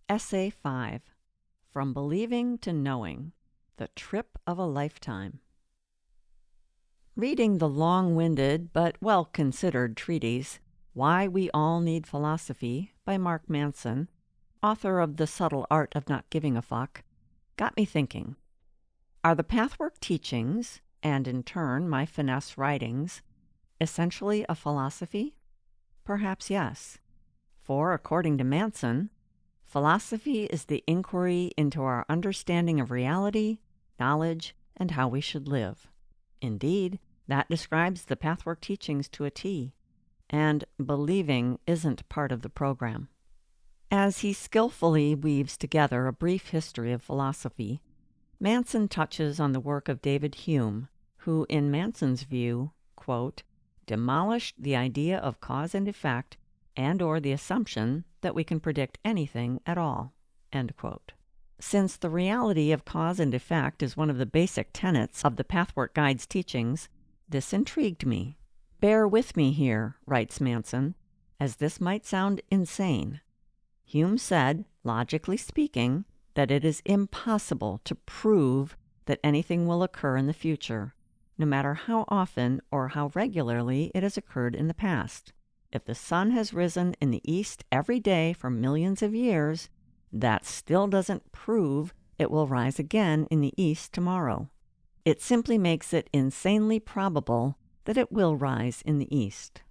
Essay 5, From Believing to Knowing, The Trip of a Lifetime. Reading the long-winded but well-considered treatise, Why We All Need Philosophy by Mark Manson, author of The Subtle Art of Not Giving a Fuck, got me thinking. Are the Pathwork teachings, and in turn my finesse writings, essentially a philosophy? Perhaps yes. For, according to Manson, philosophy is the inquiry into our understanding of reality, knowledge, and how we should live. Indeed, that describes the Pathwork teachings to a T, and believing isn't part of the program. As he skillfully weaves together a brief history of philosophy, Manson touches on the work of David Hume, who, in Manson's view, quote, demolished the idea of cause and effect and/or the assumption that we can predict anything at all, end quote. Since the reality of cause and effect is one of the basic tenets of the Pathwork Guide's teachings, this intrigued me. Bear with me here, writes Manson, as this might sound insane. Hume said, logically speaking, that it is impossible to prove that anything will occur in the future, no matter how often or how regularly it has occurred in the past. If the sun has risen in the east every day for millions of years, that still doesn't prove it will rise again in the east tomorrow. It simply makes it insanely probable that it will rise in the east.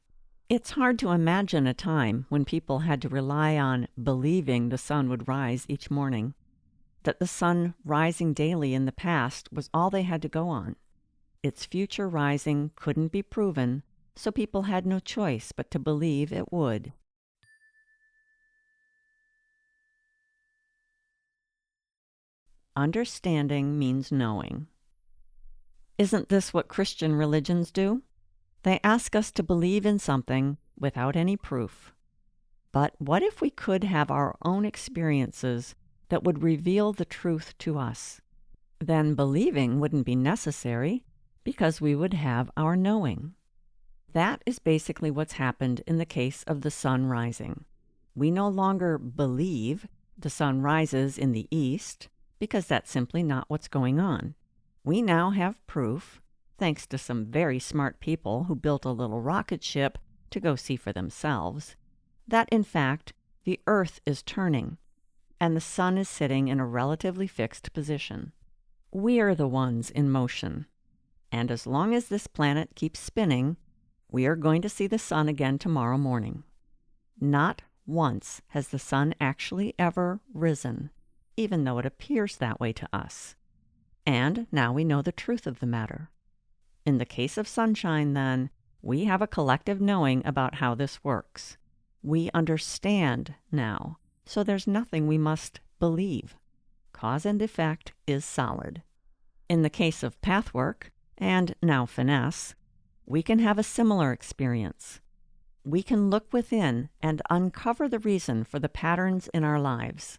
It's hard to imagine a time when people had to rely on believing the sun would rise each morning, that the sun rising daily in the past was all they had to go on. Its future rising couldn't be proven, so people had no choice but to believe it would. Understanding means knowing. Isn't this what Christian religions do? They ask us to believe in something without any proof. But what if we could have our own experiences that would reveal the truth to us? Then believing wouldn't be necessary, because we would have our knowing. That is basically what's happened in the case of the sun rising. We no longer believe the sun rises in the east, because that's simply not what's going on. We now have proof, thanks to some very smart people who built a little rocket ship to go see for themselves, that in fact the Earth is turning, and the sun is sitting in a relatively fixed position. We are the ones in motion, and as long as this planet keeps spinning, we are going to see the sun again tomorrow morning. Not once has the sun actually ever risen, even though it appears that way to us. And now we know the truth of the matter. In the case of sunshine, then, we have a collective knowing about how this works. We understand now, so there's nothing we must believe. Cause and effect is solid. In the case of Pathwork, and now finesse, we can have a similar experience. We can look within and uncover the reason for the patterns in our lives.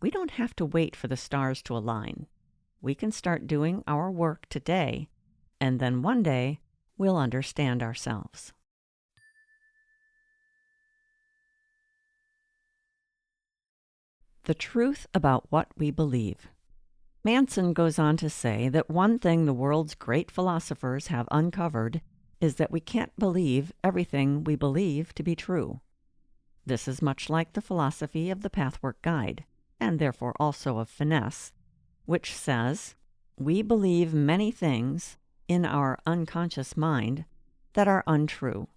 We don't have to wait for the stars to align. We can start doing our work today, and then one day we'll understand ourselves. The truth about what we believe. Manson goes on to say that one thing the world's great philosophers have uncovered is that we can't believe everything we believe to be true. This is much like the philosophy of the Pathwork Guide, and therefore also of finesse, which says, we believe many things in our unconscious mind that are untrue,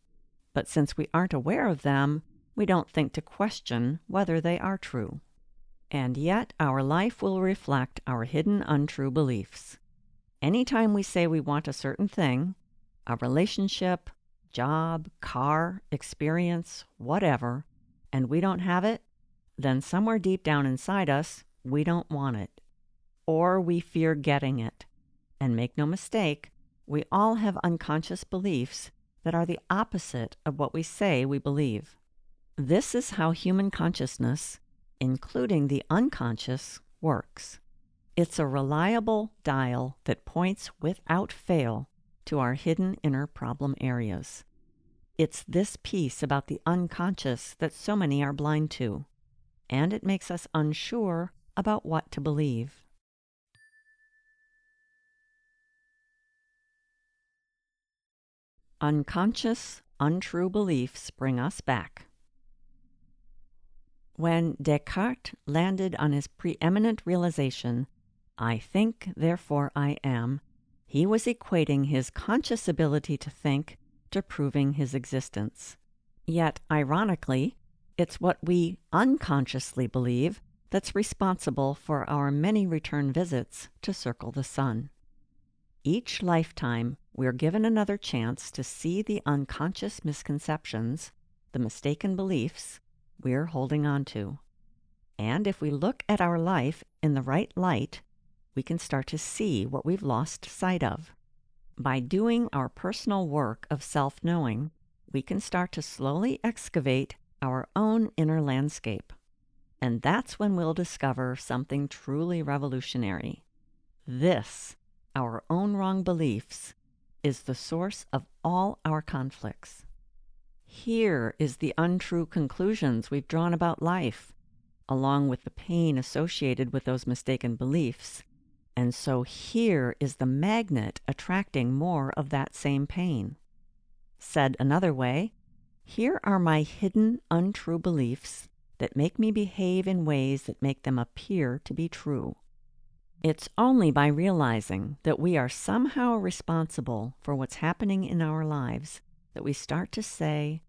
but since we aren't aware of them, we don't think to question whether they are true. And yet our life will reflect our hidden untrue beliefs. Anytime we say we want a certain thing, a relationship, job, car, experience, whatever, and we don't have it, then somewhere deep down inside us, we don't want it. Or we fear getting it. And make no mistake, we all have unconscious beliefs that are the opposite of what we say we believe. This is how human consciousness, including the unconscious, works. It's a reliable dial that points without fail to our hidden inner problem areas. It's this piece about the unconscious that so many are blind to. and it makes us unsure about what to believe. Unconscious, untrue beliefs bring us back. When Descartes landed on his preeminent realization, "I think, therefore I am," he was equating his conscious ability to think to proving his existence. Yet, ironically, it's what we unconsciously believe that's responsible for our many return visits to circle the sun. Each lifetime, we're given another chance to see the unconscious misconceptions, the mistaken beliefs, we're holding on to. And if we look at our life in the right light, we can start to see what we've lost sight of. By doing our personal work of self-knowing, we can start to slowly excavate our own inner landscape. And that's when we'll discover something truly revolutionary. This, our own wrong beliefs, is the source of all our conflicts. Here is the untrue conclusions we've drawn about life, along with the pain associated with those mistaken beliefs. And so here is the magnet attracting more of that same pain. Said another way, here are my hidden untrue beliefs that make me behave in ways that make them appear to be true. It's only by realizing that we are somehow responsible for what's happening in our lives that we start to say,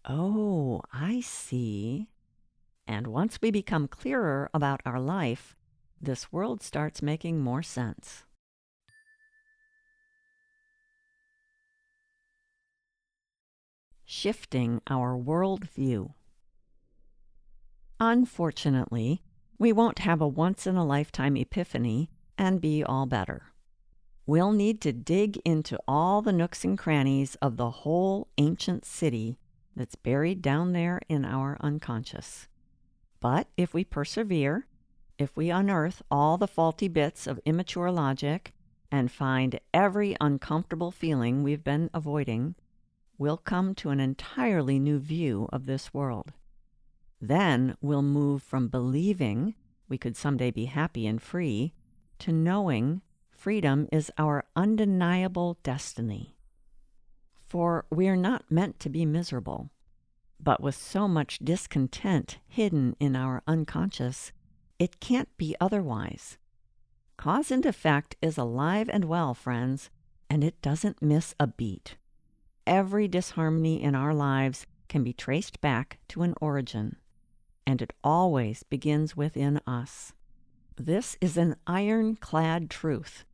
"Oh, I see." And once we become clearer about our life, this world starts making more sense. Shifting our worldview. Unfortunately, we won't have a once-in-a-lifetime epiphany and be all better. We'll need to dig into all the nooks and crannies of the whole ancient city that's buried down there in our unconscious. But if we persevere, if we unearth all the faulty bits of immature logic and find every uncomfortable feeling we've been avoiding, we'll come to an entirely new view of this world. Then we'll move from believing we could someday be happy and free to knowing freedom is our undeniable destiny. For we are not meant to be miserable. But with so much discontent hidden in our unconscious, it can't be otherwise. Cause and effect is alive and well, friends, and it doesn't miss a beat. Every disharmony in our lives can be traced back to an origin, and it always begins within us. This is an ironclad truth.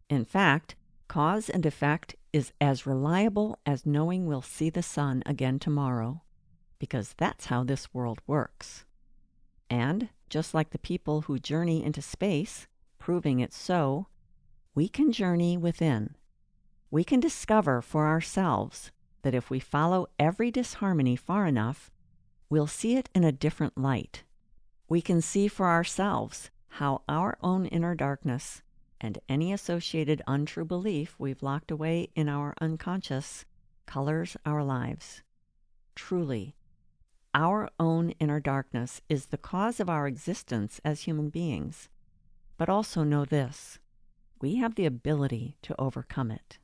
In fact, cause and effect is as reliable as knowing we'll see the sun again tomorrow, because that's how this world works. And just like the people who journey into space, proving it so, we can journey within. We can discover for ourselves that if we follow every disharmony far enough, we'll see it in a different light. We can see for ourselves how our own inner darkness and any associated untrue belief we've locked away in our unconscious colors our lives. Truly, our own inner darkness is the cause of our existence as human beings. But also know this: we have the ability to overcome it.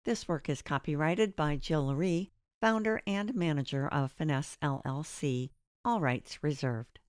This work is copyrighted by Jill Lurie, founder and manager of Finesse LLC, all rights reserved.